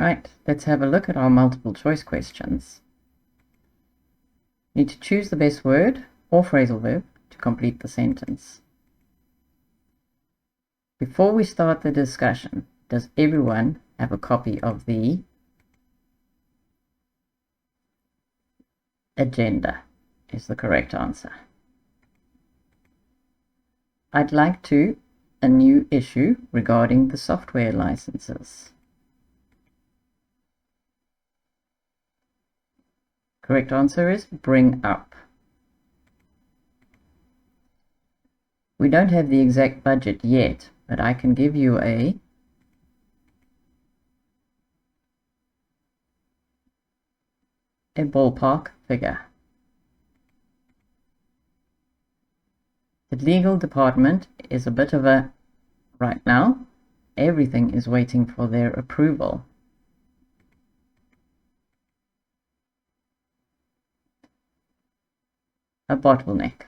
Right, let's have a look at our multiple choice questions. You need to choose the best word or phrasal verb to complete the sentence. Before we start the discussion, does everyone have a copy of the agenda? Is the correct answer. I'd like a new issue regarding the software licenses. Correct answer is bring up. We don't have the exact budget yet, but I can give you a ballpark figure. The legal department is a bit of a, right now, everything is waiting for their approval. A bottleneck.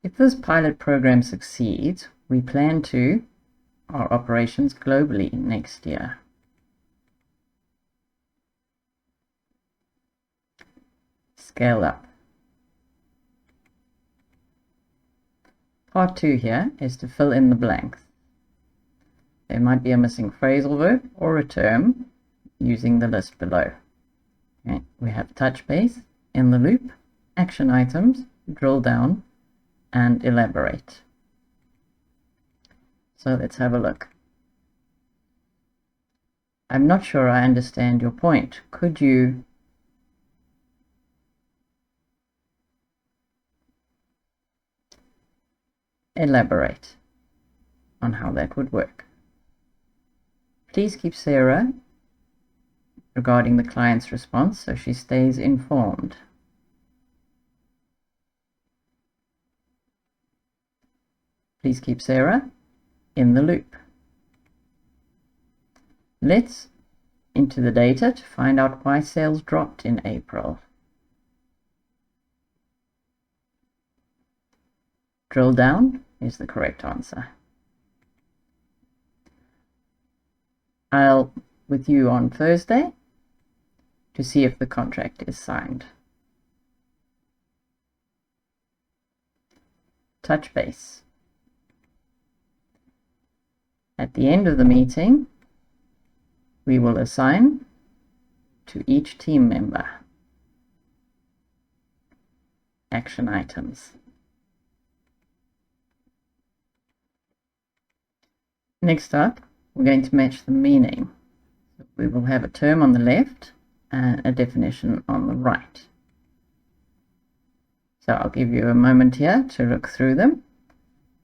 If this pilot program succeeds, we plan to our operations globally next year. Scale up. Part 2 here is to fill in the blanks. There might be a missing phrasal verb or a term using the list below. Okay. We have touch base, in the loop, action items, drill down, and elaborate. So let's have a look. I'm not sure I understand your point. Could you elaborate on how that would work? Please keep Sarah regarding the client's response so she stays informed. Please keep Sarah in the loop. Let's into the data to find out why sales dropped in April. Drill down is the correct answer. I'll with you on Thursday to see if the contract is signed. Touch base. At the end of the meeting, we will assign to each team member action items. Next up, we're going to match the meaning. We will have a term on the left and a definition on the right. So I'll give you a moment here to look through them,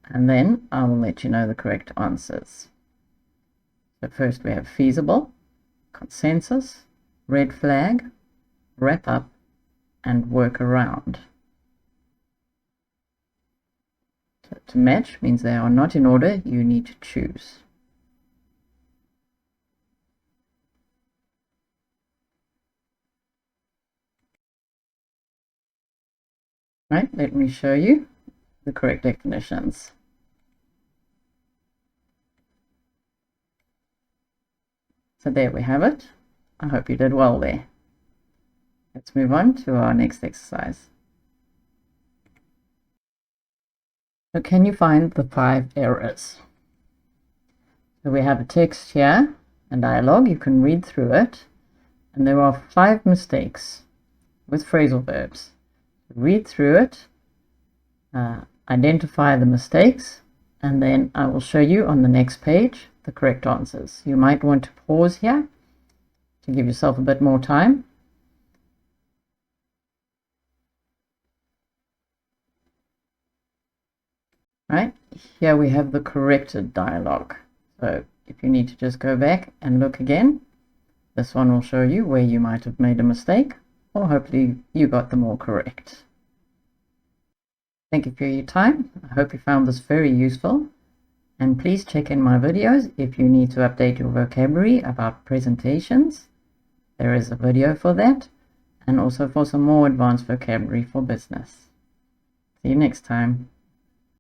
and then I will let you know the correct answers. So first we have feasible, consensus, red flag, wrap up, and work around. So to match means they are not in order, you need to choose. Right, let me show you the correct definitions. So there we have it. I hope you did well there. Let's move on to our next exercise. So can you find the 5 errors? So we have a text here, a dialogue, you can read through it, and there are 5 mistakes with phrasal verbs. Read through it, identify the mistakes, and then I will show you on the next page the correct answers. You might want to pause here to give yourself a bit more time. Right, here we have the corrected dialogue. So if you need to just go back and look again, this one will show you where you might have made a mistake, or hopefully you got them all correct. Thank you for your time. I hope you found this very useful. And please check in my videos if you need to update your vocabulary about presentations. There is a video for that, and also for some more advanced vocabulary for business. See you next time.